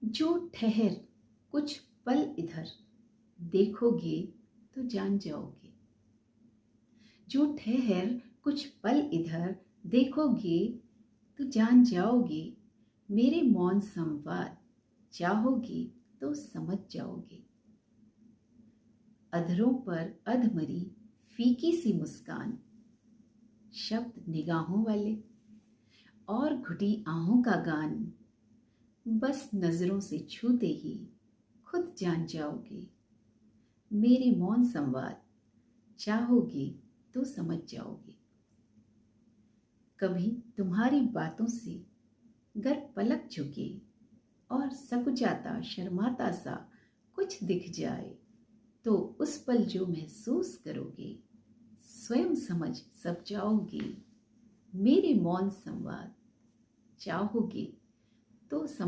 जो ठहर कुछ पल इधर देखोगे तो जान जाओगे। जो ठहर कुछ पल इधर देखोगे तो जान जाओगे। मेरे मौन संवाद चाहोगे तो समझ जाओगे। अधरों पर अधमरी फीकी सी मुस्कान, शब्द निगाहों वाले और घुटी आहों का गान, बस नजरों से छूते ही खुद जान जाओगे। मेरे मौन संवाद चाहोगे तो समझ जाओगे। कभी तुम्हारी बातों से गर पलक झुके और सकुचाता शर्माता सा कुछ दिख जाए, तो उस पल जो महसूस करोगे स्वयं समझ सब जाओगे। मेरे मौन संवाद चाहोगे तो समझ